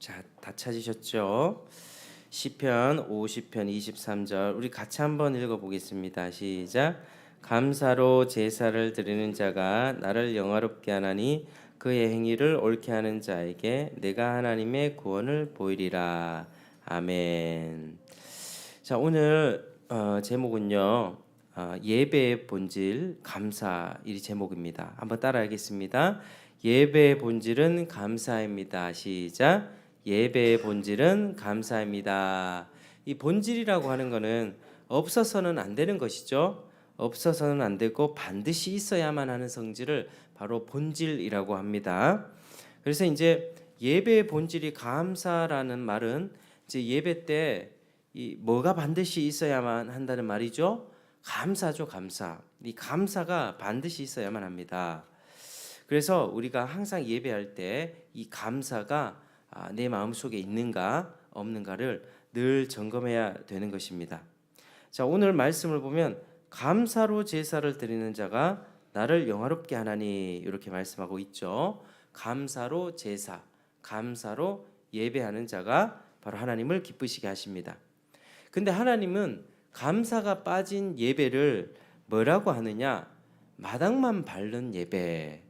자, 다 찾으셨죠? 시편 50편 23절 우리 같이 한번 읽어 보겠습니다. 시작. 감사로 제사를 드리는 자가 나를 영화롭게 하나니 그의 행위를 옳게 하는 자에게 내가 하나님의 구원을 보이리라. 아멘. 자, 오늘 제목은요. 예배의 본질 감사 이 제목입니다. 한번 따라하겠습니다. 예배의 본질은 감사입니다. 시작. 예배의 본질은 감사입니다. 이 본질이라고 하는 것은 없어서는 안 되는 것이죠. 없어서는 안 되고 반드시 있어야만 하는 성질을 바로 본질이라고 합니다. 그래서 이제 예배의 본질이 감사라는 말은 이제 예배 때 이 뭐가 반드시 있어야만 한다는 말이죠. 감사죠, 감사. 이 감사가 반드시 있어야만 합니다. 그래서 우리가 항상 예배할 때 이 감사가 내 마음속에 있는가 없는가를 늘 점검해야 되는 것입니다. 자, 오늘 말씀을 보면 감사로 제사를 드리는 자가 나를 영화롭게 하나니 이렇게 말씀하고 있죠. 감사로 제사, 감사로 예배하는 자가 바로 하나님을 기쁘시게 하십니다. 근데 하나님은 감사가 빠진 예배를 뭐라고 하느냐? 마당만 밟는 예배,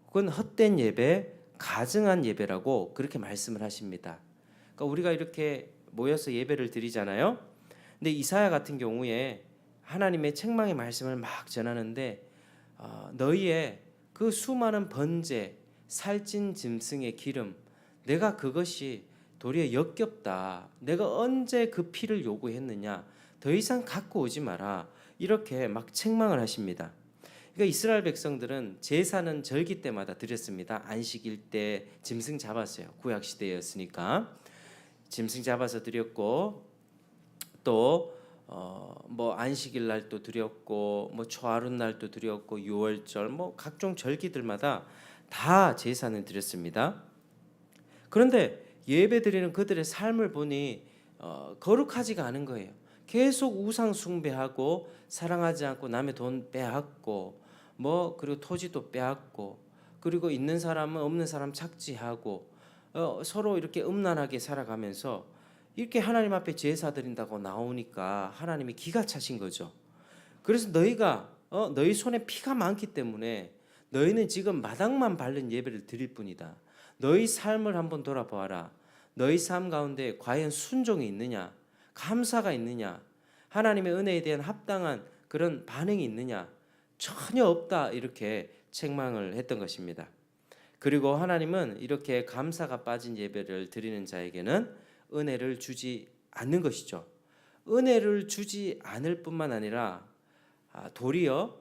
혹은 헛된 예배, 가증한 예배라고 그렇게 말씀을 하십니다. 그러니까 우리가 이렇게 모여서 예배를 드리잖아요. 근데 이사야 같은 경우에 하나님의 책망의 말씀을 막 전하는데 너희의 그 수많은 번제, 살찐 짐승의 기름, 내가 그것이 도리어 역겹다. 내가 언제 그 피를 요구했느냐. 더 이상 갖고 오지 마라. 이렇게 막 책망을 하십니다. 그러니까 이스라엘 백성들은 제사는 절기 때마다 드렸습니다. 안식일 때 짐승 잡았어요. 구약 시대였으니까 짐승 잡아서 드렸고, 또 뭐 안식일 날도 드렸고, 뭐 초하룻 날도 드렸고, 유월절 뭐 각종 절기들마다 다 제사는 드렸습니다. 그런데 예배 드리는 그들의 삶을 보니 거룩하지가 않은 거예요. 계속 우상 숭배하고 사랑하지 않고 남의 돈 빼앗고 그리고 토지도 빼앗고, 그리고 있는 사람은 없는 사람 착취하고 서로 이렇게 음란하게 살아가면서 이렇게 하나님 앞에 제사 드린다고 나오니까 하나님이 기가 차신 거죠. 그래서 너희가 너희 손에 피가 많기 때문에 너희는 지금 마당만 밟는 예배를 드릴 뿐이다. 너희 삶을 한번 돌아보아라. 너희 삶 가운데 과연 순종이 있느냐? 감사가 있느냐? 하나님의 은혜에 대한 합당한 그런 반응이 있느냐? 전혀 없다. 이렇게 책망을 했던 것입니다. 그리고 하나님은 이렇게 감사가 빠진 예배를 드리는 자에게는 은혜를 주지 않는 것이죠. 은혜를 주지 않을 뿐만 아니라 도리어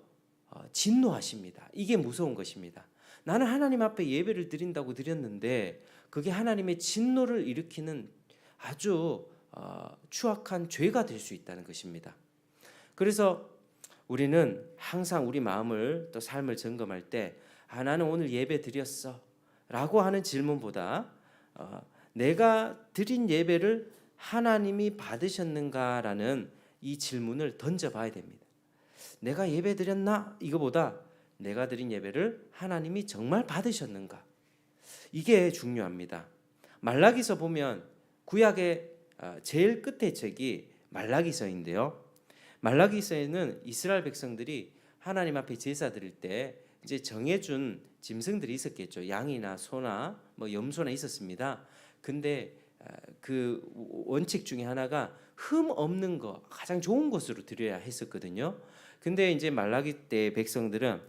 진노하십니다. 이게 무서운 것입니다. 나는 하나님 앞에 예배를 드린다고 드렸는데 그게 하나님의 진노를 일으키는 아주 추악한 죄가 될 수 있다는 것입니다. 그래서 우리는 항상 우리 마음을 또 삶을 점검할 때 나는 오늘 예배 드렸어 라고 하는 질문보다 내가 드린 예배를 하나님이 받으셨는가라는 이 질문을 던져봐야 됩니다. 내가 예배 드렸나? 이거보다 내가 드린 예배를 하나님이 정말 받으셨는가? 이게 중요합니다. 말라기서 보면 구약의 제일 끝의 책이 말라기서인데요. 말라기서에는 이스라엘 백성들이 하나님 앞에 제사 드릴 때 이제 정해준 짐승들이 있었겠죠. 양이나 소나 염소나 있었습니다. 근데 그 원칙 중에 하나가 흠 없는 거, 가장 좋은 것으로 드려야 했었거든요. 근데 이제 말라기 때 백성들은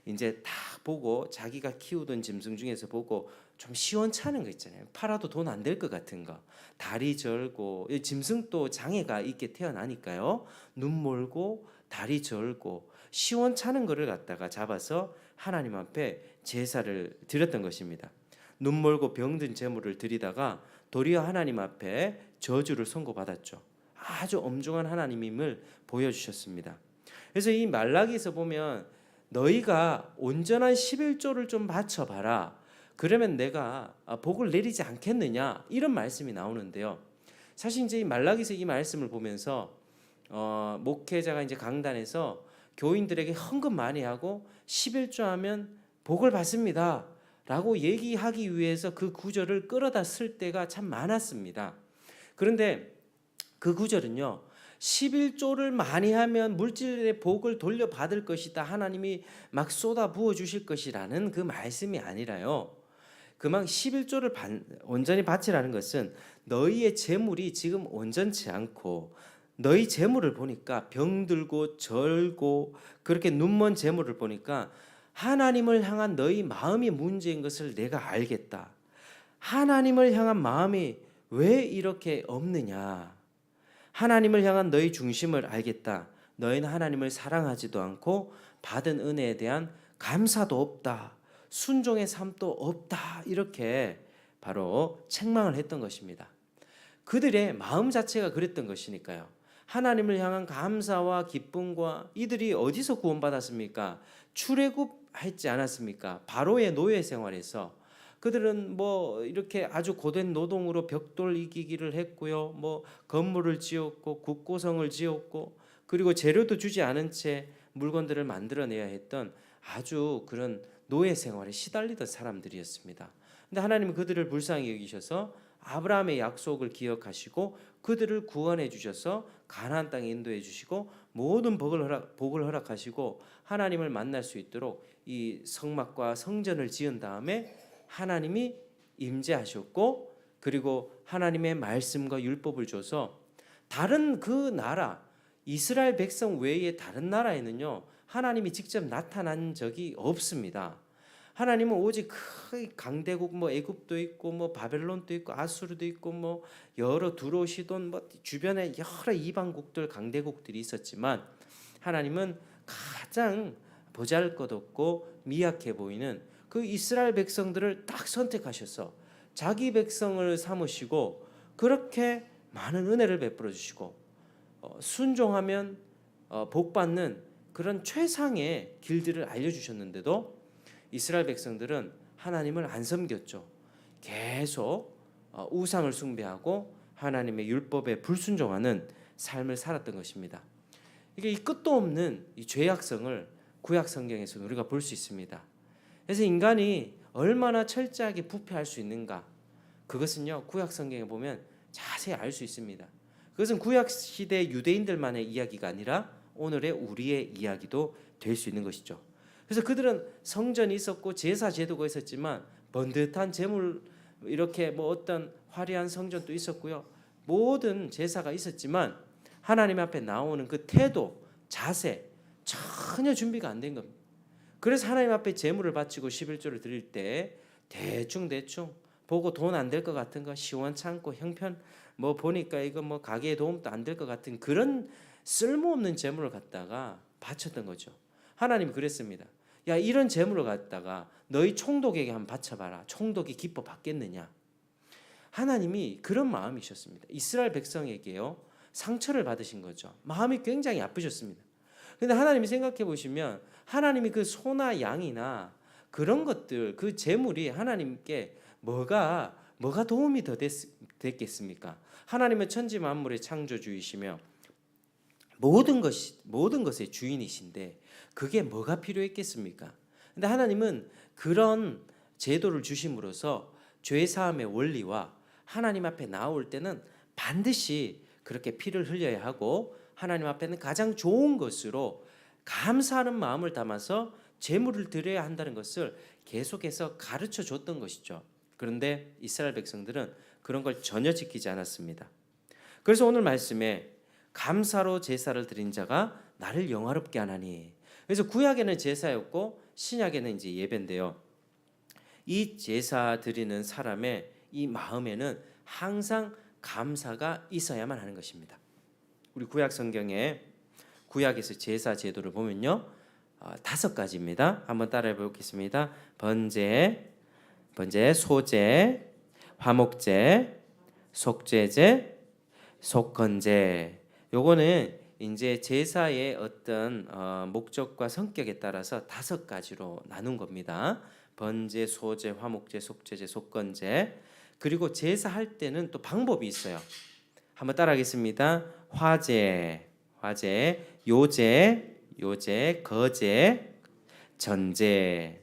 이제 다 보고 자기가 키우던 짐승 중에서 보고 좀 시원찮은 거 있잖아요. 팔아도 돈 안 될 것 같은 거, 다리 절고, 짐승도 장애가 있게 태어나니까요. 눈 멀고 다리 절고 시원찮은 거를 갖다가 잡아서 하나님 앞에 제사를 드렸던 것입니다. 눈 멀고 병든 제물을 드리다가 도리어 하나님 앞에 저주를 선고받았죠. 아주 엄중한 하나님임을 보여주셨습니다. 그래서 이 말라기에서 보면 너희가 온전한 11조를 좀 바쳐봐라. 그러면 내가 복을 내리지 않겠느냐, 이런 말씀이 나오는데요. 사실 이제 이 말라기서 이 말씀을 보면서 목회자가 이제 강단에서 교인들에게 헌금 많이 하고 11조 하면 복을 받습니다 라고 얘기하기 위해서 그 구절을 끌어다 쓸 때가 참 많았습니다. 그런데 그 구절은요, 11조를 많이 하면 물질의 복을 돌려받을 것이다, 하나님이 막 쏟아 부어 주실 것이라는 그 말씀이 아니라요, 그만 11조를 온전히 바치라는 것은 너희의 재물이 지금 온전치 않고, 너희 재물을 보니까 병들고 절고 그렇게 눈먼 재물을 보니까 하나님을 향한 너희 마음이 문제인 것을 내가 알겠다. 하나님을 향한 마음이 왜 이렇게 없느냐? 하나님을 향한 너희 중심을 알겠다. 너희는 하나님을 사랑하지도 않고 받은 은혜에 대한 감사도 없다. 순종의 삶도 없다. 이렇게 바로 책망을 했던 것입니다. 그들의 마음 자체가 그랬던 것이니까요. 하나님을 향한 감사와 기쁨과, 이들이 어디서 구원받았습니까? 출애굽했지 않았습니까? 바로의 노예 생활에서 그들은 뭐 이렇게 아주 고된 노동으로 벽돌 이기기를 했고요. 뭐 건물을 지었고 국고성을 지었고, 그리고 재료도 주지 않은 채 물건들을 만들어내야 했던 아주 그런 노예 생활에 시달리던 사람들이었습니다. 근데 하나님은 그들을 불쌍히 여기셔서 아브라함의 약속을 기억하시고 그들을 구원해 주셔서 가나안 땅에 인도해 주시고 모든 복을 허락하시고 하나님을 만날 수 있도록 이 성막과 성전을 지은 다음에 하나님이 임재하셨고, 그리고 하나님의 말씀과 율법을 줘서 다른 그 나라 이스라엘 백성 외에 다른 나라에는요, 하나님이 직접 나타난 적이 없습니다. 하나님은 오직 그 강대국, 뭐 애굽도 있고 뭐 바벨론도 있고 아수르도 있고 뭐 여러 두로 시돈 뭐 주변에 여러 이방국들 강대국들이 있었지만, 하나님은 가장 보잘것없고 미약해 보이는 그 이스라엘 백성들을 딱 선택하셔서 자기 백성을 삼으시고 그렇게 많은 은혜를 베풀어 주시고, 순종하면 복 받는 그런 최상의 길들을 알려주셨는데도 이스라엘 백성들은 하나님을 안 섬겼죠. 계속 우상을 숭배하고 하나님의 율법에 불순종하는 삶을 살았던 것입니다. 이게 이 끝도 없는 이 죄악성을 구약 성경에서 우리가 볼 수 있습니다. 그래서 인간이 얼마나 철저하게 부패할 수 있는가, 그것은요 구약 성경에 보면 자세히 알 수 있습니다. 그것은 구약 시대 유대인들만의 이야기가 아니라 오늘의 우리의 이야기도 될 수 있는 것이죠. 그래서 그들은 성전이 있었고 제사 제도가 있었지만 번듯한 제물, 이렇게 뭐 어떤 화려한 성전도 있었고요, 모든 제사가 있었지만 하나님 앞에 나오는 그 태도, 자세 전혀 준비가 안 된 겁니다. 그래서 하나님 앞에 제물을 바치고 11조를 드릴 때 대충 보고 돈 안 될 것 같은 거, 시원찮고 형편 뭐 보니까 이거 뭐 가게에 도움도 안 될 것 같은 그런 쓸모없는 제물을 갖다가 바쳤던 거죠. 하나님이 그랬습니다. 야, 이런 제물을 갖다가 너희 총독에게 한번 바쳐봐라. 총독이 기뻐 받겠느냐? 하나님이 그런 마음이셨습니다. 이스라엘 백성에게요 상처를 받으신 거죠. 마음이 굉장히 아프셨습니다. 근데 하나님이 생각해 보시면 하나님이 그 소나 양이나 그런 것들, 그 제물이 하나님께 뭐가 도움이 더 됐겠습니까? 하나님은 천지 만물의 창조주이시며 모든 것의 주인이신데 그게 뭐가 필요했겠습니까? 근데 하나님은 그런 제도를 주심으로써 죄 사함의 원리와 하나님 앞에 나올 때는 반드시 그렇게 피를 흘려야 하고 하나님 앞에는 가장 좋은 것으로 감사하는 마음을 담아서 제물을 드려야 한다는 것을 계속해서 가르쳐 줬던 것이죠. 그런데 이스라엘 백성들은 그런 걸 전혀 지키지 않았습니다. 그래서 오늘 말씀에 감사로 제사를 드린 자가 나를 영화롭게 하나니, 그래서 구약에는 제사였고 신약에는 이제 예배인데요, 이 제사 드리는 사람의 이 마음에는 항상 감사가 있어야만 하는 것입니다. 우리 구약 성경에 구약에서 제사 제도를 보면요 5가지입니다. 한번 따라해 보겠습니다. 번제, 소제, 화목제, 속죄제, 속건제. 요거는 이제 제사의 어떤 목적과 성격에 따라서 5가지로 나눈 겁니다. 번제, 소제, 화목제, 속죄제, 속건제. 그리고 제사할 때는 또 방법이 있어요. 한번 따라하겠습니다. 화제, 요제, 거제, 전제.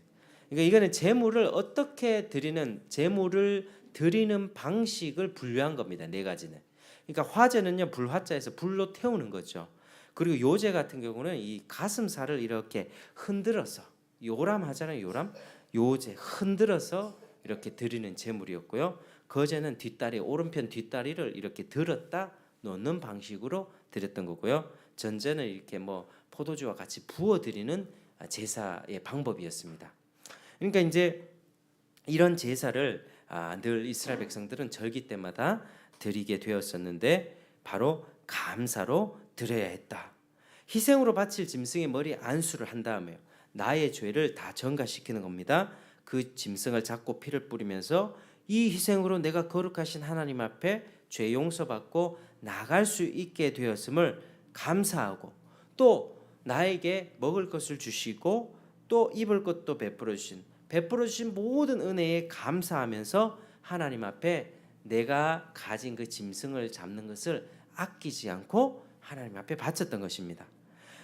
그러니까 이거는 제물을 어떻게 드리는, 제물을 드리는 방식을 분류한 겁니다. 네 가지는. 그러니까 화제는요, 불화자에서 불로 태우는 거죠. 그리고 요제 같은 경우는 이 가슴살을 이렇게 흔들어서, 요람 하잖아요. 요람. 요제 흔들어서 이렇게 드리는 제물이었고요. 거제는 뒷다리, 오른편 뒷다리를 이렇게 들었다 놓는 방식으로 드렸던 거고요. 전제는 이렇게 뭐 포도주와 같이 부어 드리는 제사의 방법이었습니다. 그러니까 이제 이런 제사를 늘 이스라엘 백성들은 절기 때마다 드리게 되었었는데 바로 감사로 드려야 했다. 희생으로 바칠 짐승의 머리 안수를 한 다음에 나의 죄를 다 전가시키는 겁니다. 그 짐승을 잡고 피를 뿌리면서 이 희생으로 내가 거룩하신 하나님 앞에 죄 용서받고 나갈 수 있게 되었음을 감사하고, 또 나에게 먹을 것을 주시고 또 입을 것도 베풀어 주신 모든 은혜에 감사하면서 하나님 앞에 내가 가진 그 짐승을 잡는 것을 아끼지 않고 하나님 앞에 바쳤던 것입니다.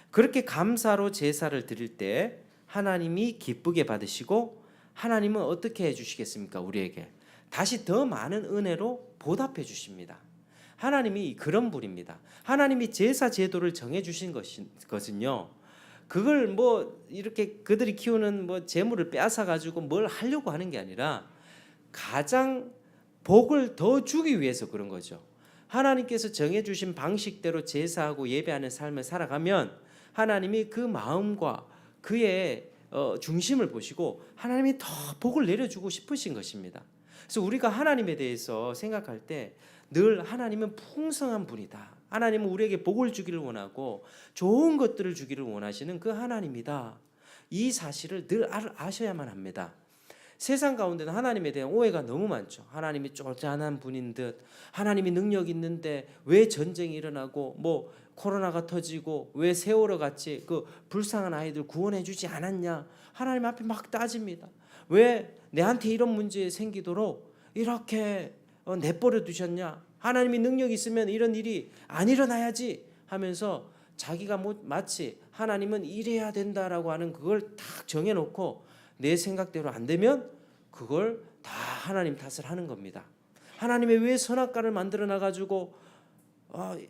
그렇게 감사로 제사를 드릴 때 하나님이 기쁘게 받으시고, 하나님은 어떻게 해주시겠습니까? 우리에게 다시 더 많은 은혜로 보답해 주십니다. 하나님이 그런 분입니다. 하나님이 제사 제도를 정해 주신 것은요, 그걸 뭐 이렇게 그들이 키우는 뭐 재물을 빼앗아 가지고 뭘 하려고 하는 게 아니라 가장 복을 더 주기 위해서 그런 거죠. 하나님께서 정해 주신 방식대로 제사하고 예배하는 삶을 살아가면 하나님이 그 마음과 그의 중심을 보시고 하나님이 더 복을 내려주고 싶으신 것입니다. 그래서 우리가 하나님에 대해서 생각할 때 늘 하나님은 풍성한 분이다. 하나님은 우리에게 복을 주기를 원하고 좋은 것들을 주기를 원하시는 그 하나님이다. 이 사실을 늘 아셔야만 합니다. 세상 가운데는 하나님에 대한 오해가 너무 많죠. 하나님이 쫄짠한 분인 듯, 하나님이 능력 있는데 왜 전쟁이 일어나고 뭐 코로나가 터지고 왜 세월호 같이 그 불쌍한 아이들 구원해 주지 않았냐. 하나님 앞에 막 따집니다. 왜 내한테 이런 문제 생기도록 이렇게 내버려 두셨냐. 하나님이 능력 있으면 이런 일이 안 일어나야지 하면서 자기가 마치 하나님은 이래야 된다라고 하는 그걸 딱 정해놓고 내 생각대로 안 되면 그걸 다 하나님 탓을 하는 겁니다. 하나님이 왜 선악과를 만들어 놔가지고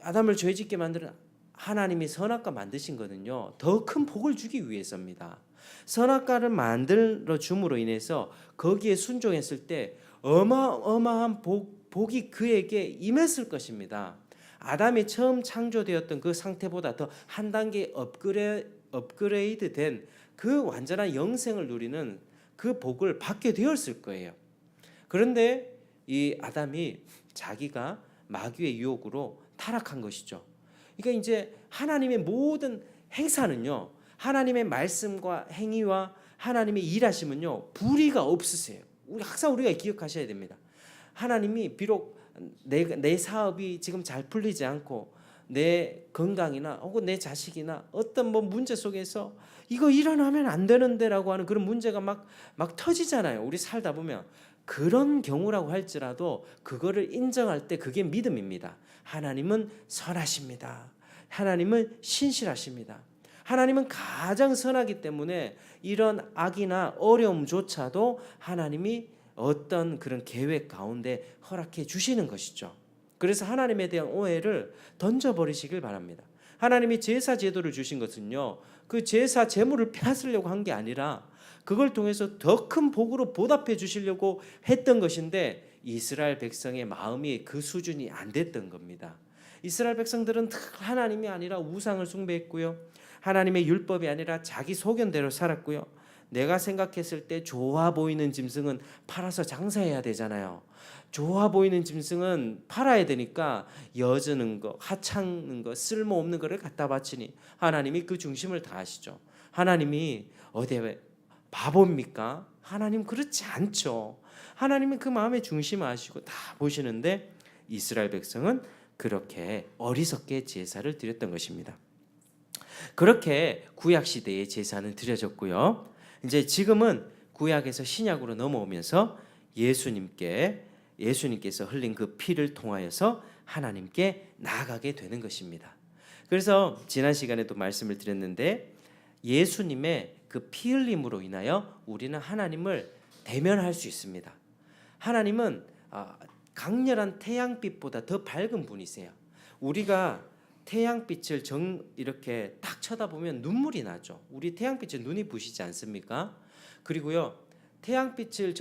아담을 죄짓게 만들어, 하나님이 선악과 만드신 거는요 더 큰 복을 주기 위해서입니다. 선악과를 만들어 줌으로 인해서 거기에 순종했을 때 어마어마한 복이 그에게 임했을 것입니다. 아담이 처음 창조되었던 그 상태보다 더 한 단계 업그레이드 된 그 완전한 영생을 누리는 그 복을 받게 되었을 거예요. 그런데 이 아담이 자기가 마귀의 유혹으로 타락한 것이죠. 그러니까 이제 하나님의 모든 행사는요, 하나님의 말씀과 행위와 하나님의 일하심은요 불의가 없으세요. 항상 우리가 기억하셔야 됩니다. 하나님이 비록 내 사업이 지금 잘 풀리지 않고 내 건강이나 혹은 내 자식이나 어떤 뭐 문제 속에서 이거 일어나면 안 되는데라고 하는 그런 문제가 막 터지잖아요. 우리 살다 보면 그런 경우라고 할지라도 그거를 인정할 때 그게 믿음입니다. 하나님은 선하십니다. 하나님은 신실하십니다. 하나님은 가장 선하기 때문에 이런 악이나 어려움조차도 하나님이 어떤 그런 계획 가운데 허락해 주시는 것이죠. 그래서 하나님에 대한 오해를 던져버리시길 바랍니다. 하나님이 제사 제도를 주신 것은요, 그 제사 제물을 빼앗으려고 한 게 아니라 그걸 통해서 더 큰 복으로 보답해 주시려고 했던 것인데 이스라엘 백성의 마음이 그 수준이 안 됐던 겁니다. 이스라엘 백성들은 하나님이 아니라 우상을 숭배했고요, 하나님의 율법이 아니라 자기 소견대로 살았고요, 내가 생각했을 때 좋아 보이는 짐승은 팔아서 장사해야 되잖아요. 좋아 보이는 짐승은 팔아야 되니까 여주는 거, 하찮는 거, 쓸모없는 거를 갖다 바치니 하나님이 그 중심을 다 아시죠. 하나님이 어디 바보입니까? 하나님 그렇지 않죠. 하나님은 그 마음의 중심을 아시고 다 보시는데 이스라엘 백성은 그렇게 어리석게 제사를 드렸던 것입니다. 그렇게 구약 시대의 제사는 드려졌고요. 이제 지금은 구약에서 신약으로 넘어오면서 예수님께서 흘린 그 피를 통하여서 하나님께 나아가게 되는 것입니다. 그래서 지난 시간에도 말씀을 드렸는데 예수님의 그 피 흘림으로 인하여 우리는 하나님을 대면할 수 있습니다. 하나님은 강렬한 태양빛보다 더 밝은 분이세요. 우리가 태양빛을 이렇게 딱 쳐다보면 눈물이 나죠. 우리 태양빛에 눈이 부시지 않습니까? 그리고요, 태양빛을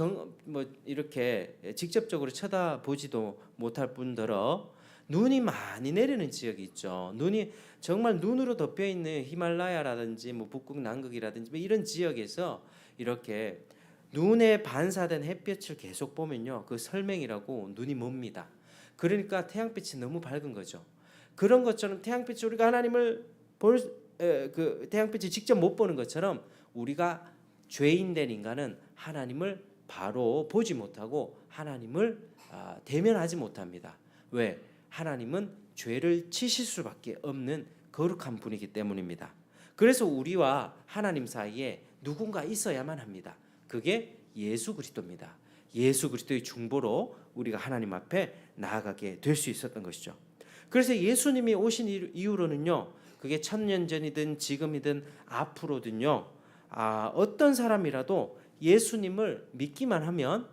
이렇게 직접적으로 쳐다보지도 못할 뿐더러 눈이 많이 내리는 지역이 있죠. 눈이 정말 눈으로 덮여 있는 히말라야라든지 북극 남극이라든지 이런 지역에서 이렇게 눈에 반사된 햇볕을 계속 보면요, 그 설명이라고 눈이 멉니다. 그러니까 태양빛이 너무 밝은 거죠. 그런 것처럼 태양빛이 우리가 하나님을 그 태양빛을 직접 못 보는 것처럼 우리가 죄인된 인간은 하나님을 바로 보지 못하고 하나님을 대면하지 못합니다. 왜? 하나님은 죄를 치실 수밖에 없는 거룩한 분이기 때문입니다. 그래서 우리와 하나님 사이에 누군가 있어야만 합니다. 그게 예수 그리스도입니다. 예수 그리스도의 중보로 우리가 하나님 앞에 나아가게 될 수 있었던 것이죠. 그래서 예수님이 오신 이후로는요, 그게 1000년 전이든 지금이든 앞으로든요, 어떤 사람이라도 예수님을 믿기만 하면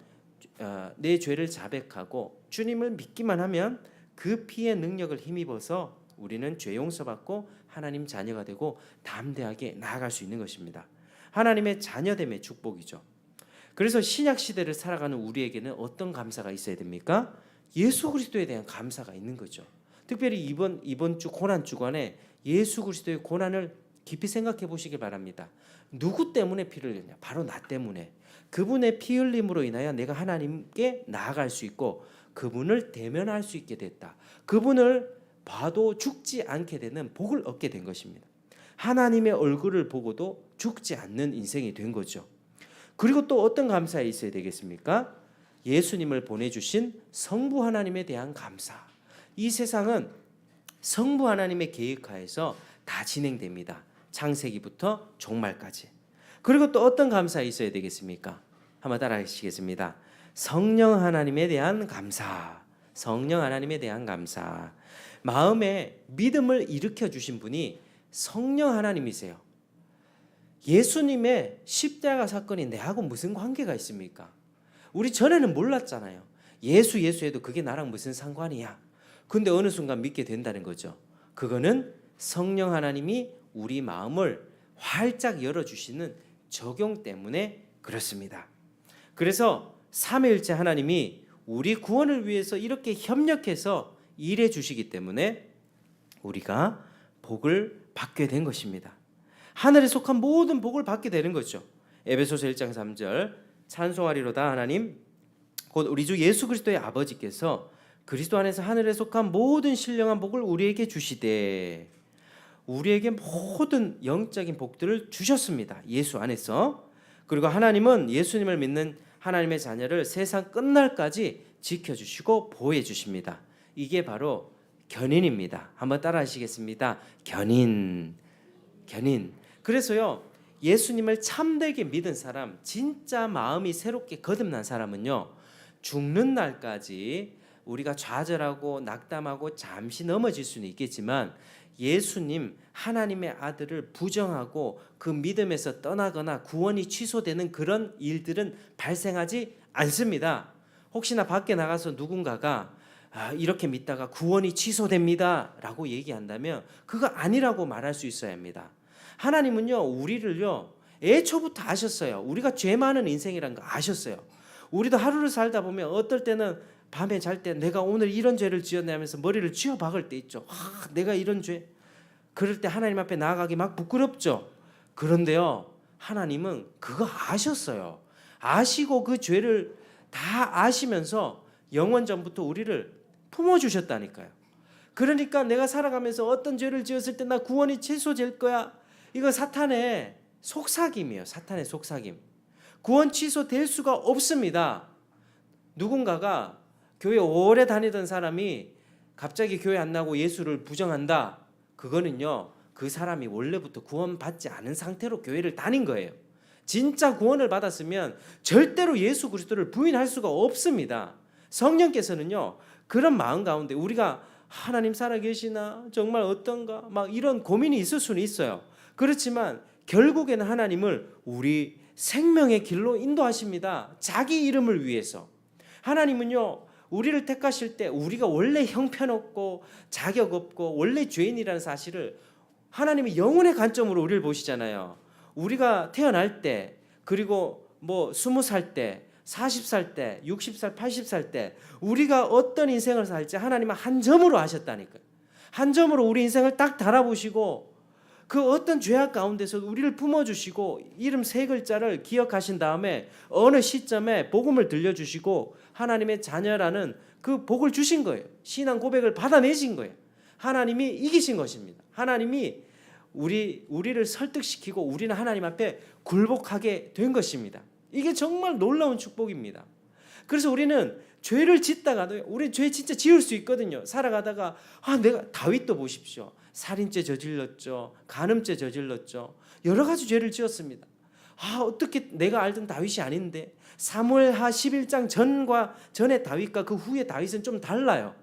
내 죄를 자백하고 주님을 믿기만 하면 그 피의 능력을 힘입어서 우리는 죄 용서받고 하나님 자녀가 되고 담대하게 나아갈 수 있는 것입니다. 하나님의 자녀됨의 축복이죠. 그래서 신약 시대를 살아가는 우리에게는 어떤 감사가 있어야 됩니까? 예수 그리스도에 대한 감사가 있는 거죠. 특별히 이번 주 고난 주간에 예수 그리스도의 고난을 깊이 생각해 보시기 바랍니다. 누구 때문에 피를 흘렸냐? 바로 나 때문에. 그분의 피 흘림으로 인하여 내가 하나님께 나아갈 수 있고 그분을 대면할 수 있게 됐다. 그분을 봐도 죽지 않게 되는 복을 얻게 된 것입니다. 하나님의 얼굴을 보고도 죽지 않는 인생이 된 거죠. 그리고 또 어떤 감사가 있어야 되겠습니까? 예수님을 보내주신 성부 하나님에 대한 감사. 이 세상은 성부 하나님의 계획하에서 다 진행됩니다. 창세기부터 종말까지. 그리고 또 어떤 감사가 있어야 되겠습니까? 한번 따라하시겠습니다. 성령 하나님에 대한 감사. 성령 하나님에 대한 감사. 마음에 믿음을 일으켜 주신 분이 성령 하나님이세요. 예수님의 십자가 사건이 내하고 무슨 관계가 있습니까? 우리 전에는 몰랐잖아요. 예수 해도 그게 나랑 무슨 상관이야. 근데 어느 순간 믿게 된다는 거죠. 그거는 성령 하나님이 우리 마음을 활짝 열어주시는 적용 때문에 그렇습니다. 그래서 삼위일체 하나님이 우리 구원을 위해서 이렇게 협력해서 일해 주시기 때문에 우리가 복을 받게 된 것입니다. 하늘에 속한 모든 복을 받게 되는 거죠. 에베소서 1장 3절 찬송하리로다 하나님 곧 우리 주 예수 그리스도의 아버지께서 그리스도 안에서 하늘에 속한 모든 신령한 복을 우리에게 주시되 우리에게 모든 영적인 복들을 주셨습니다. 예수 안에서. 그리고 하나님은 예수님을 믿는 하나님의 자녀를 세상 끝날까지 지켜주시고 보호해 주십니다. 이게 바로 견인입니다. 한번 따라 하시겠습니다. 견인. 그래서요, 예수님을 참되게 믿은 사람, 진짜 마음이 새롭게 거듭난 사람은요, 죽는 날까지 우리가 좌절하고 낙담하고 잠시 넘어질 수는 있겠지만 예수님 하나님의 아들을 부정하고 그 믿음에서 떠나거나 구원이 취소되는 그런 일들은 발생하지 않습니다. 혹시나 밖에 나가서 누군가가 이렇게 믿다가 구원이 취소됩니다 라고 얘기한다면 그거 아니라고 말할 수 있어야 합니다. 하나님은요, 우리를요 애초부터 아셨어요. 우리가 죄 많은 인생이라는 거 아셨어요. 우리도 하루를 살다 보면 어떨 때는 밤에 잘 때 내가 오늘 이런 죄를 지었네 하면서 머리를 쥐어 박을 때 있죠. 내가 이런 죄. 그럴 때 하나님 앞에 나아가기 막 부끄럽죠. 그런데요, 하나님은 그거 아셨어요. 아시고 그 죄를 다 아시면서 영원 전부터 우리를 품어주셨다니까요. 그러니까 내가 살아가면서 어떤 죄를 지었을 때 나 구원이 취소될 거야. 이거 사탄의 속삭임이에요. 사탄의 속삭임. 구원 취소될 수가 없습니다. 누군가가 교회 오래 다니던 사람이 갑자기 교회 안 나고 예수를 부정한다. 그거는요, 그 사람이 원래부터 구원받지 않은 상태로 교회를 다닌 거예요. 진짜 구원을 받았으면 절대로 예수 그리스도를 부인할 수가 없습니다. 성령께서는요, 그런 마음 가운데 우리가 하나님 살아계시나 정말 어떤가 막 이런 고민이 있을 수는 있어요. 그렇지만 결국에는 하나님을 우리 생명의 길로 인도하십니다. 자기 이름을 위해서. 하나님은요, 우리를 택하실 때 우리가 원래 형편없고 자격 없고 원래 죄인이라는 사실을 하나님이 영혼의 관점으로 우리를 보시잖아요. 우리가 태어날 때, 그리고 20살 때, 40살 때, 60살, 80살 때 우리가 어떤 인생을 살지 하나님은 한 점으로 아셨다니까요. 한 점으로 우리 인생을 딱 달아보시고 그 어떤 죄악 가운데서 우리를 품어주시고 이름 3글자를 기억하신 다음에 어느 시점에 복음을 들려주시고 하나님의 자녀라는 그 복을 주신 거예요. 신앙 고백을 받아내신 거예요. 하나님이 이기신 것입니다. 하나님이 우리를 설득시키고 우리는 하나님 앞에 굴복하게 된 것입니다. 이게 정말 놀라운 축복입니다. 그래서 우리는 죄를 짓다가도 우리 죄 진짜 지을 수 있거든요. 살아가다가 내가 다윗도 보십시오. 살인죄 저질렀죠. 간음죄 저질렀죠. 여러 가지 죄를 지었습니다. 어떻게 내가 알던 다윗이 아닌데. 사무엘하 11장 전의 다윗과 그 후의 다윗은 좀 달라요.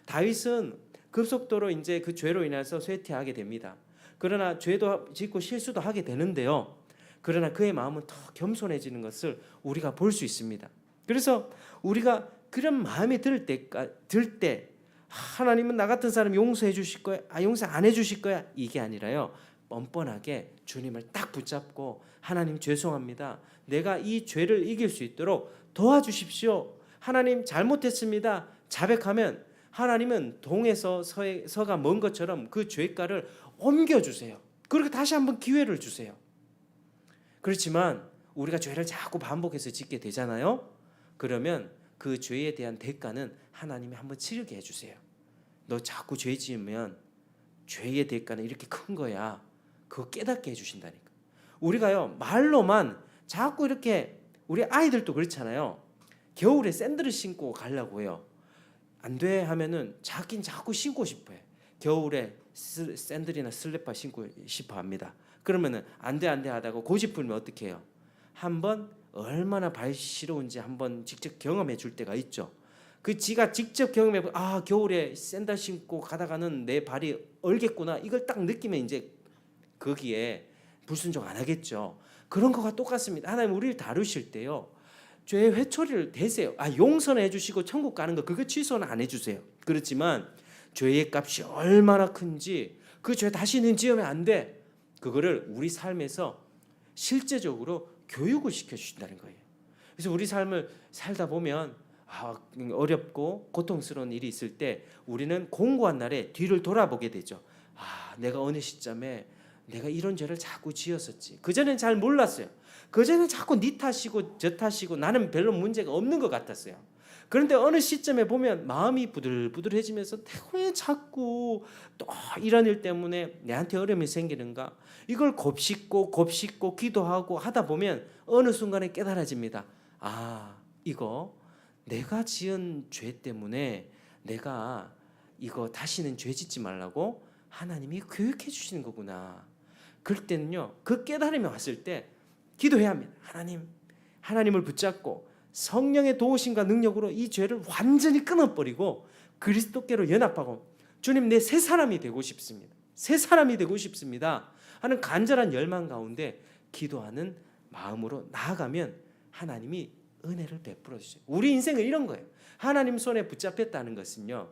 다윗은 급속도로 이제 그 죄로 인해서 쇠퇴하게 됩니다. 그러나 죄도 짓고 실수도 하게 되는데요. 그러나 그의 마음은 더 겸손해지는 것을 우리가 볼 수 있습니다. 그래서 우리가 그런 마음이 들 때 하나님은 나 같은 사람 용서해 주실 거야? 용서 안 해 주실 거야? 이게 아니라요. 뻔뻔하게 주님을 딱 붙잡고 하나님 죄송합니다. 내가 이 죄를 이길 수 있도록 도와주십시오. 하나님 잘못했습니다. 자백하면 하나님은 동에서 서가 먼 것처럼 그 죄가를 옮겨주세요. 그렇게 다시 한번 기회를 주세요. 그렇지만 우리가 죄를 자꾸 반복해서 짓게 되잖아요. 그러면 그 죄에 대한 대가는 하나님이 한번 치르게 해주세요. 너 자꾸 죄 지으면 죄의 대가는 이렇게 큰 거야. 그거 깨닫게 해주신다니까. 우리가요 말로만 자꾸 이렇게, 우리 아이들도 그렇잖아요. 겨울에 샌들을 신고 가려고 해요. 안 돼 하면은 자꾸 신고 싶어요. 겨울에 샌들이나 슬리퍼 신고 싶어 합니다. 그러면은 안 돼 하다가 고집 부리면 어떻게 해요? 한번 얼마나 발 시려운지 한번 직접 경험해 줄 때가 있죠. 그 지가 직접 경험해 겨울에 샌들 신고 가다가는 내 발이 얼겠구나. 이걸 딱 느끼면 이제 거기에 불순종 안 하겠죠. 그런 거가 똑같습니다. 하나님 우리를 다루실 때요. 죄 회초리를 대세요. 용서는 해주시고 천국 가는 거 그거 취소는 안 해주세요. 그렇지만 죄의 값이 얼마나 큰지 그 죄 다시는 지으면 안 돼. 그거를 우리 삶에서 실제적으로 교육을 시켜주신다는 거예요. 그래서 우리 삶을 살다 보면 어렵고 고통스러운 일이 있을 때 우리는 공고한 날에 뒤를 돌아보게 되죠. 내가 어느 시점에 내가 이런 죄를 자꾸 지었었지. 그전엔 잘 몰랐어요. 그전엔 자꾸 네 탓이고 저 탓이고 나는 별로 문제가 없는 것 같았어요. 그런데 어느 시점에 보면 마음이 부들부들해지면서 왜 자꾸 또 이런 일 때문에 내한테 어려움이 생기는가. 이걸 곱씹고 기도하고 하다 보면 어느 순간에 깨달아집니다. 이거 내가 지은 죄 때문에 내가 이거 다시는 죄 짓지 말라고 하나님이 교육해 주시는 거구나. 그럴 때는요, 그 깨달음이 왔을 때 기도해야 합니다. 하나님을 붙잡고 성령의 도우심과 능력으로 이 죄를 완전히 끊어버리고 그리스도께로 연합하고 주님 내 새 사람이 되고 싶습니다. 새 사람이 되고 싶습니다 하는 간절한 열망 가운데 기도하는 마음으로 나아가면 하나님이 은혜를 베풀어 주세요. 우리 인생은 이런 거예요. 하나님 손에 붙잡혔다는 것은요,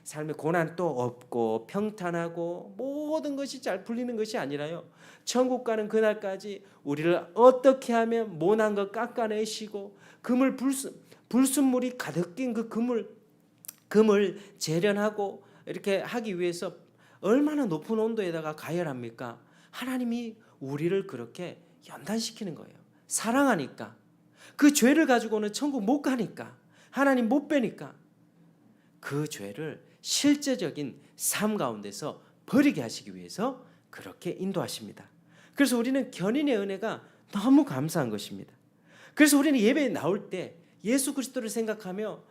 삶의 고난도 없고 평탄하고 모든 것이 잘 풀리는 것이 아니라요, 천국 가는 그날까지 우리를 어떻게 하면 모난 것 깎아내시고 불순물이 가득 낀 그 금을 재련하고 이렇게 하기 위해서 얼마나 높은 온도에다가 가열합니까? 하나님이 우리를 그렇게 연단시키는 거예요. 사랑하니까. 그 죄를 가지고는 천국 못 가니까, 하나님 못 뵈니까 그 죄를 실제적인 삶 가운데서 버리게 하시기 위해서 그렇게 인도하십니다. 그래서 우리는 견인의 은혜가 너무 감사한 것입니다. 그래서 우리는 예배에 나올 때 예수 그리스도를 생각하며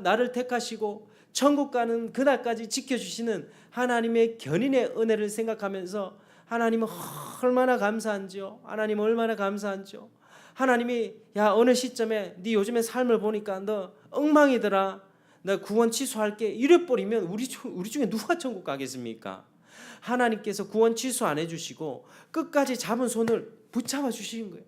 나를 택하시고 천국 가는 그날까지 지켜주시는 하나님의 견인의 은혜를 생각하면서 하나님은 얼마나 감사한지요. 하나님 얼마나 감사한지요. 하나님이 어느 시점에 네 요즘에 삶을 보니까 너 엉망이더라. 나 구원 취소할게. 이래버리면 우리 중에 누가 천국 가겠습니까? 하나님께서 구원 취소 안 해주시고 끝까지 잡은 손을 붙잡아 주시는 거예요.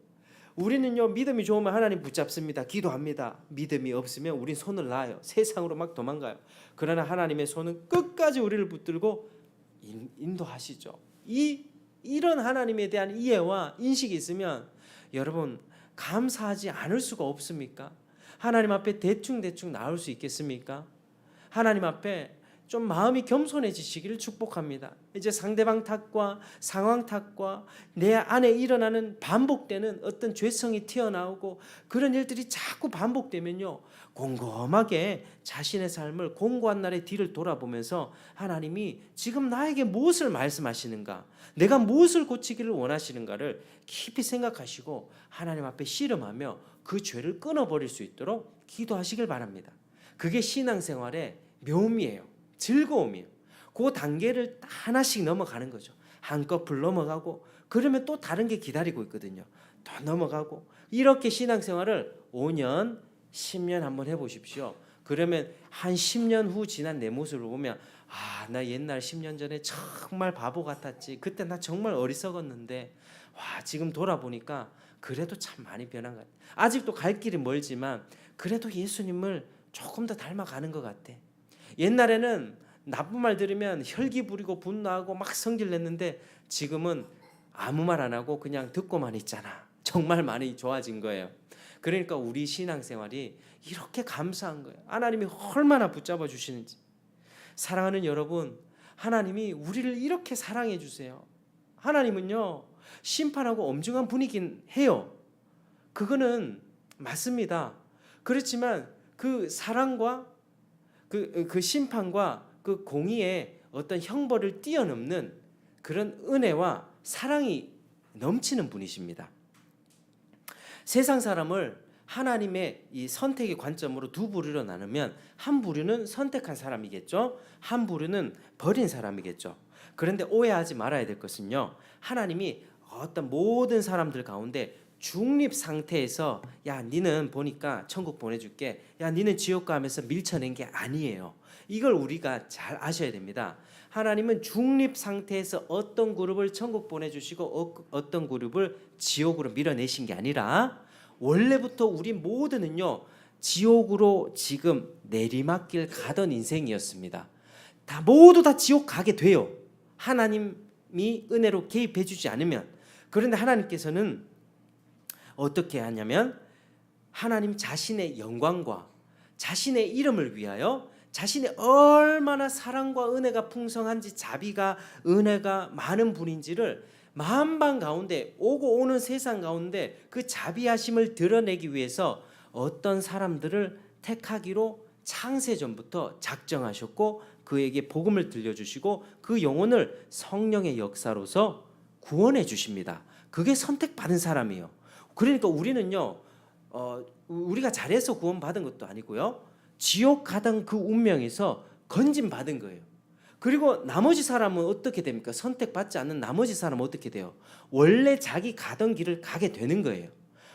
우리는요 믿음이 좋으면 하나님 붙잡습니다. 기도합니다. 믿음이 없으면 우린 손을 놔요. 세상으로 막 도망가요. 그러나 하나님의 손은 끝까지 우리를 붙들고 인도하시죠. 이런 하나님에 대한 이해와 인식이 있으면 여러분 감사하지 않을 수가 없습니까? 하나님 앞에 대충 나올 수 있겠습니까? 하나님 앞에 좀 마음이 겸손해지시기를 축복합니다. 이제 상대방 탓과 상황 탓과 내 안에 일어나는 반복되는 어떤 죄성이 튀어나오고 그런 일들이 자꾸 반복되면요 곰곰하게 자신의 삶을 공고한 날의 뒤를 돌아보면서 하나님이 지금 나에게 무엇을 말씀하시는가, 내가 무엇을 고치기를 원하시는가를 깊이 생각하시고 하나님 앞에 씨름하며 그 죄를 끊어버릴 수 있도록 기도하시길 바랍니다. 그게 신앙생활의 묘미예요. 즐거움이에요. 그 단계를 하나씩 넘어가는 거죠. 한꺼풀 넘어가고 그러면 또 다른 게 기다리고 있거든요. 또 넘어가고 이렇게 신앙생활을 5년, 10년 한번 해보십시오. 그러면 한 10년 후 지난 내 모습을 보면 나 옛날 10년 전에 정말 바보 같았지. 그때 나 정말 어리석었는데 지금 돌아보니까 그래도 참 많이 변한 것 같아. 아직도 갈 길이 멀지만 그래도 예수님을 조금 더 닮아가는 것 같아. 옛날에는 나쁜 말 들으면 혈기 부리고 분노하고 막 성질 냈는데 지금은 아무 말 안 하고 그냥 듣고만 있잖아. 정말 많이 좋아진 거예요. 그러니까 우리 신앙생활이 이렇게 감사한 거예요. 하나님이 얼마나 붙잡아 주시는지. 사랑하는 여러분, 하나님이 우리를 이렇게 사랑해 주세요. 하나님은요 심판하고 엄중한 분이긴 해요. 그거는 맞습니다. 그렇지만 그 사랑과 그 심판과 그 공의의 어떤 형벌을 뛰어넘는 그런 은혜와 사랑이 넘치는 분이십니다. 세상 사람을 하나님의 이 선택의 관점으로 두 부류로 나누면 한 부류는 선택한 사람이겠죠. 한 부류는 버린 사람이겠죠. 그런데 오해하지 말아야 될 것은요. 하나님이 어떤 모든 사람들 가운데 중립 상태에서 야 니는 보니까 천국 보내줄게, 야 니는 지옥 가 하면서 밀쳐낸 게 아니에요. 이걸 우리가 잘 아셔야 됩니다. 하나님은 중립 상태에서 어떤 그룹을 천국 보내주시고 어떤 그룹을 지옥으로 밀어내신 게 아니라 원래부터 우리 모두는요 지옥으로 지금 내리막길 가던 인생이었습니다. 모두 다 지옥 가게 돼요. 하나님이 은혜로 개입해 주지 않으면. 그런데 하나님께서는 어떻게 하냐면 하나님 자신의 영광과 자신의 이름을 위하여 자신의 얼마나 사랑과 은혜가 풍성한지 자비가 은혜가 많은 분인지를 만방 가운데 오고 오는 세상 가운데 그 자비하심을 드러내기 위해서 어떤 사람들을 택하기로 창세전부터 작정하셨고 그에게 복음을 들려주시고 그 영혼을 성령의 역사로서 구원해 주십니다. 그게 선택받은 사람이에요. 그러니까 우리는요 우리가 잘해서 구원받은 것도 아니고요 지옥 가던 그 운명에서 건짐받은 거예요. 그리고 나머지 사람은 어떻게 됩니까? 선택받지 않는 나머지 사람은 어떻게 돼요? 원래 자기 가던 길을 가게 되는 거예요.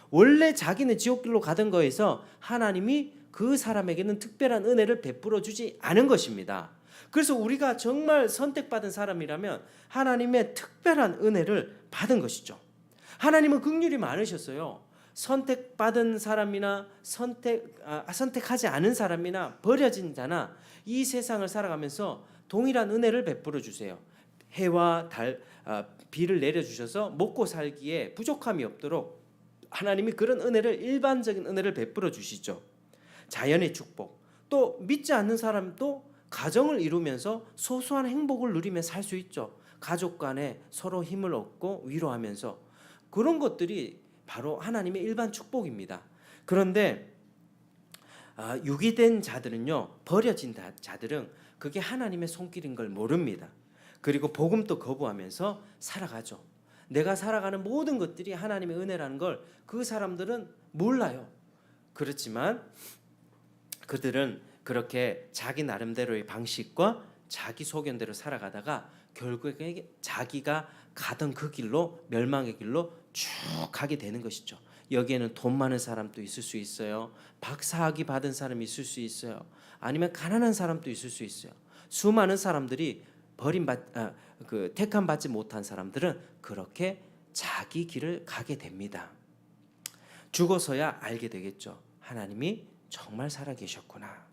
원래 자기는 지옥길로 가던 거에서 하나님이 그 사람에게는 특별한 은혜를 베풀어 주지 않은 것입니다. 그래서 우리가 정말 선택받은 사람이라면 하나님의 특별한 은혜를 받은 것이죠. 하나님은 긍휼이 많으셨어요. 선택받은 사람이나 선택하지 않은 사람이나 버려진 자나 이 세상을 살아가면서 동일한 은혜를 베풀어 주세요. 해와 달, 비를 내려주셔서 먹고 살기에 부족함이 없도록 하나님이 그런 은혜를 일반적인 은혜를 베풀어 주시죠. 자연의 축복. 또 믿지 않는 사람도 가정을 이루면서 소소한 행복을 누리며 살 수 있죠. 가족 간에 서로 힘을 얻고 위로하면서 그런 것들이 바로 하나님의 일반 축복입니다. 그런데 유기된 자들은요 버려진 자들은 그게 하나님의 손길인 걸 모릅니다. 그리고 복음도 거부하면서 살아가죠. 내가 살아가는 모든 것들이 하나님의 은혜라는 걸 그 사람들은 몰라요. 그렇지만 그들은 그렇게 자기 나름대로의 방식과 자기 소견대로 살아가다가 결국에 자기가 가던 그 길로 멸망의 길로 쭉 가게 되는 것이죠. 여기에는 돈 많은 사람도 있을 수 있어요. 박사학위 받은 사람이 있을 수 있어요. 아니면 가난한 사람도 있을 수 있어요. 수많은 사람들이 택함 받지 못한 사람들은 그렇게 자기 길을 가게 됩니다. 죽어서야 알게 되겠죠. 하나님이 정말 살아계셨구나.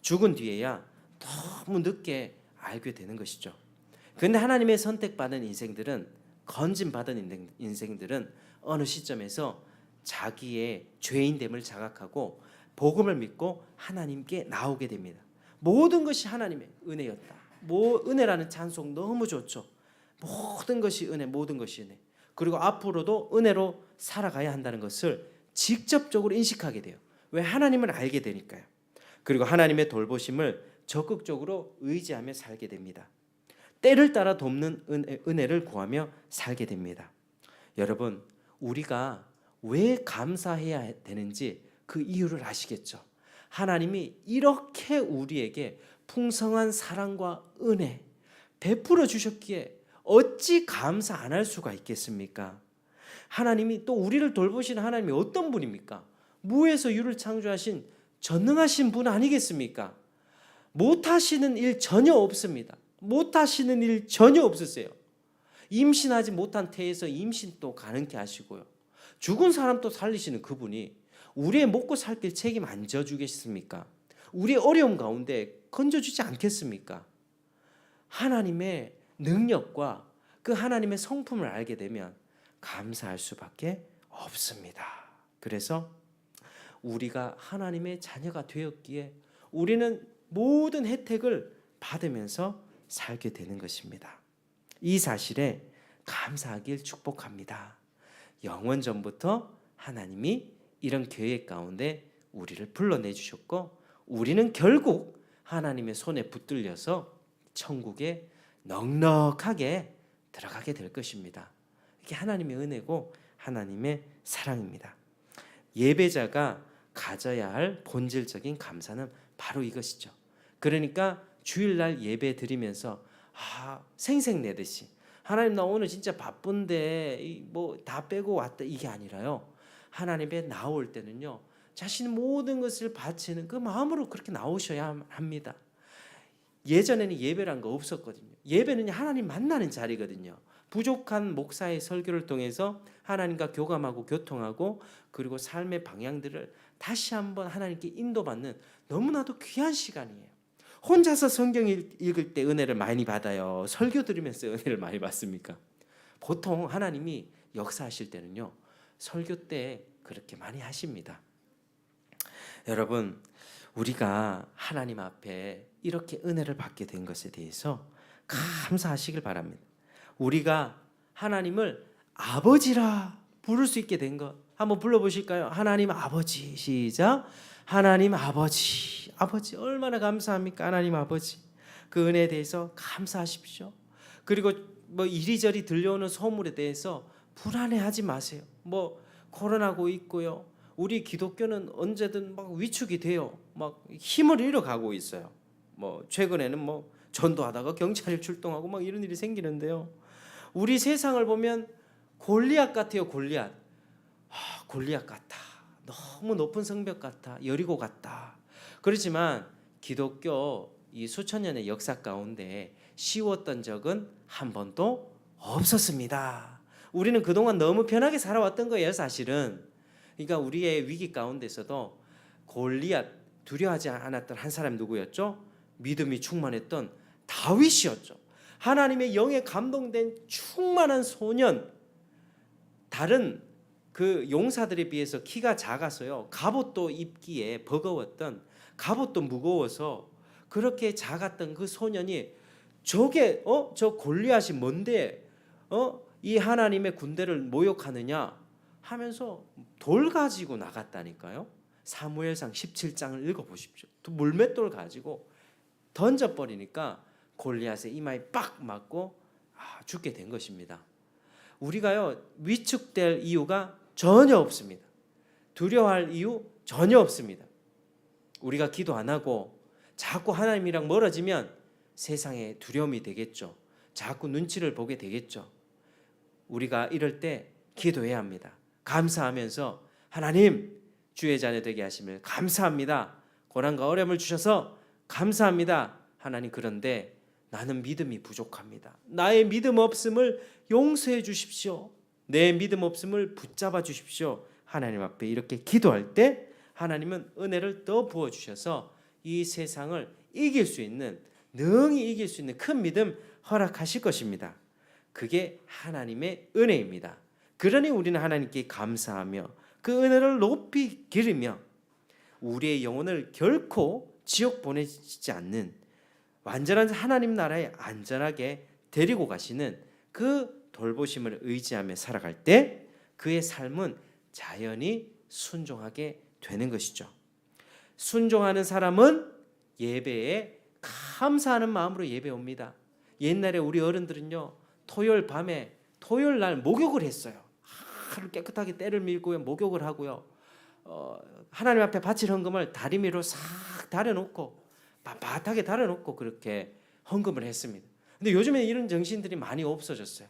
죽은 뒤에야 너무 늦게 알게 되는 것이죠. 그런데 하나님의 선택받은 인생들은, 건진받은 인생들은 어느 시점에서 자기의 죄인됨을 자각하고 복음을 믿고 하나님께 나오게 됩니다. 모든 것이 하나님의 은혜였다. 은혜라는 찬송 너무 좋죠. 모든 것이 은혜, 모든 것이 은혜. 그리고 앞으로도 은혜로 살아가야 한다는 것을 직접적으로 인식하게 돼요. 왜? 하나님을 알게 되니까요. 그리고 하나님의 돌보심을 적극적으로 의지하며 살게 됩니다. 때를 따라 돕는 은혜를 구하며 살게 됩니다. 여러분, 우리가 왜 감사해야 되는지 그 이유를 아시겠죠? 하나님이 이렇게 우리에게 풍성한 사랑과 은혜 베풀어 주셨기에 어찌 감사 안 할 수가 있겠습니까? 하나님이 또 우리를 돌보시는 하나님이 어떤 분입니까? 무에서 유를 창조하신 전능하신 분 아니겠습니까? 못하시는 일 전혀 없습니다. 못하시는 일 전혀 없으세요. 임신하지 못한 태에서 임신 또 가능케 하시고요. 죽은 사람 또 살리시는 그분이 우리의 먹고 살 길 책임 안 져주겠습니까? 우리의 어려움 가운데 건져주지 않겠습니까? 하나님의 능력과 그 하나님의 성품을 알게 되면 감사할 수밖에 없습니다. 그래서 우리가 하나님의 자녀가 되었기에 우리는 모든 혜택을 받으면서 살게 되는 것입니다. 이 사실에 감사하길 축복합니다. 영원 전부터 하나님이 이런 계획 가운데 우리를 불러내 주셨고 우리는 결국 하나님의 손에 붙들려서 천국에 넉넉하게 들어가게 될 것입니다. 이게 하나님의 은혜고 하나님의 사랑입니다. 예배자가 가져야 할 본질적인 감사는 바로 이것이죠. 그러니까 주일날 예배 드리면서 생색내듯이 하나님 나 오늘 진짜 바쁜데 뭐 다 빼고 왔다 이게 아니라요. 하나님께 나올 때는요. 자신의 모든 것을 바치는 그 마음으로 그렇게 나오셔야 합니다. 예전에는 예배란 거 없었거든요. 예배는 하나님 만나는 자리거든요. 부족한 목사의 설교를 통해서 하나님과 교감하고 교통하고 그리고 삶의 방향들을 다시 한번 하나님께 인도받는 너무나도 귀한 시간이에요. 혼자서 성경 읽을 때 은혜를 많이 받아요? 설교 들으면서 은혜를 많이 받습니까? 보통 하나님이 역사하실 때는요. 설교 때 그렇게 많이 하십니다. 여러분, 우리가 하나님 앞에 이렇게 은혜를 받게 된 것에 대해서 감사하시길 바랍니다. 우리가 하나님을 아버지라 부를 수 있게 된 것 한번 불러보실까요? 하나님 아버지. 시작. 하나님 아버지. 아버지 얼마나 감사합니까? 하나님 아버지. 그 은혜에 대해서 감사하십시오. 그리고 뭐 이리저리 들려오는 소문에 대해서 불안해하지 마세요. 뭐 코로나고 있고요. 우리 기독교는 언제든 막 위축이 돼요. 막 힘을 잃어가고 있어요. 뭐 최근에는 뭐 전도하다가 경찰이 출동하고 막 이런 일이 생기는데요. 우리 세상을 보면 골리앗 같아요. 골리앗. 골리앗 같아. 너무 높은 성벽 같아. 여리고 같다. 그렇지만 기독교 이 수천 년의 역사 가운데 쉬웠던 적은 한 번도 없었습니다. 우리는 그동안 너무 편하게 살아왔던 거예요, 사실은. 그러니까 우리의 위기 가운데서도 골리앗 두려워하지 않았던 한 사람 누구였죠? 믿음이 충만했던 다윗이었죠. 하나님의 영에 감동된 충만한 소년. 다른 그 용사들에 비해서 키가 작아서요. 갑옷도 입기에 버거웠던, 갑옷도 무거워서 그렇게 작았던 그 소년이 저 골리앗이 뭔데 이 하나님의 군대를 모욕하느냐 하면서 돌 가지고 나갔다니까요. 사무엘상 17장을 읽어보십시오. 물맷돌 가지고 던져버리니까 골리앗의 이마에 빡 맞고 죽게 된 것입니다. 우리가요 위축될 이유가 전혀 없습니다. 두려워할 이유 전혀 없습니다. 우리가 기도 안 하고 자꾸 하나님이랑 멀어지면 세상에 두려움이 되겠죠. 자꾸 눈치를 보게 되겠죠. 우리가 이럴 때 기도해야 합니다. 감사하면서 하나님 주의 자녀 되게 하심을 감사합니다. 고난과 어려움을 주셔서 감사합니다. 하나님 그런데 나는 믿음이 부족합니다. 나의 믿음 없음을 용서해 주십시오. 내 믿음 없음을 붙잡아 주십시오. 하나님 앞에 이렇게 기도할 때 하나님은 은혜를 더 부어 주셔서 이 세상을 이길 수 있는, 능히 이길 수 있는 큰 믿음 허락하실 것입니다. 그게 하나님의 은혜입니다. 그러니 우리는 하나님께 감사하며 그 은혜를 높이 기르며 우리의 영혼을 결코 지옥 보내지 않는 완전한 하나님 나라에 안전하게 데리고 가시는 그 돌보심을 의지하며 살아갈 때 그의 삶은 자연히 순종하게 되는 것이죠. 순종하는 사람은 예배에 감사하는 마음으로 예배 옵니다. 옛날에 우리 어른들은요, 토요일 밤에 토요일 날 목욕을 했어요. 하루 깨끗하게 때를 밀고요, 목욕을 하고요. 하나님 앞에 바칠 헌금을 다리미로 싹 다려놓고 빳빳하게 다려놓고 그렇게 헌금을 했습니다. 근데 요즘에 이런 정신들이 많이 없어졌어요.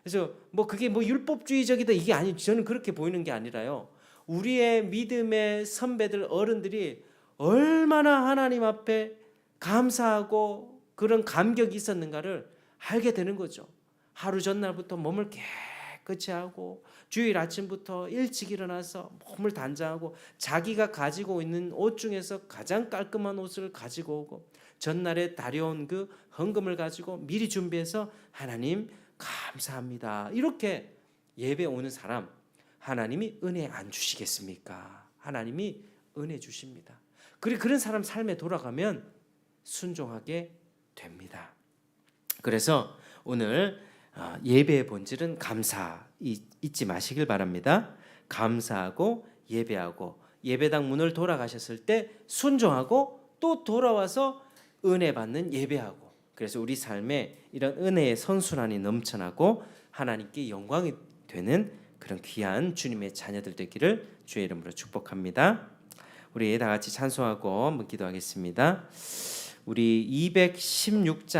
그래서 뭐 그게 뭐 율법주의적이다 이게 아니, 저는 그렇게 보이는 게 아니라요. 우리의 믿음의 선배들 어른들이 얼마나 하나님 앞에 감사하고 그런 감격이 있었는가를 알게 되는 거죠. 하루 전날부터 몸을 깨끗이 하고 주일 아침부터 일찍 일어나서 몸을 단장하고 자기가 가지고 있는 옷 중에서 가장 깔끔한 옷을 가지고 오고 전날에 다려온 그 헌금을 가지고 미리 준비해서 하나님 감사합니다. 이렇게 예배 오는 사람 하나님이 은혜 안 주시겠습니까? 하나님이 은혜 주십니다. 그런 사람 삶에 돌아가면 순종하게 됩니다. 그래서 오늘 예배의 본질은 감사 잊지 마시길 바랍니다. 감사하고 예배하고 예배당 문을 돌아가셨을 때 순종하고 또 돌아와서 은혜 받는 예배하고 그래서 우리 삶에 이런 은혜의 선순환이 넘쳐나고 하나님께 영광이 되는 그런 귀한 주님의 자녀들 되기를 주의 이름으로 축복합니다. 우리 다 같이 찬송하고 한번 기도하겠습니다. 우리 216장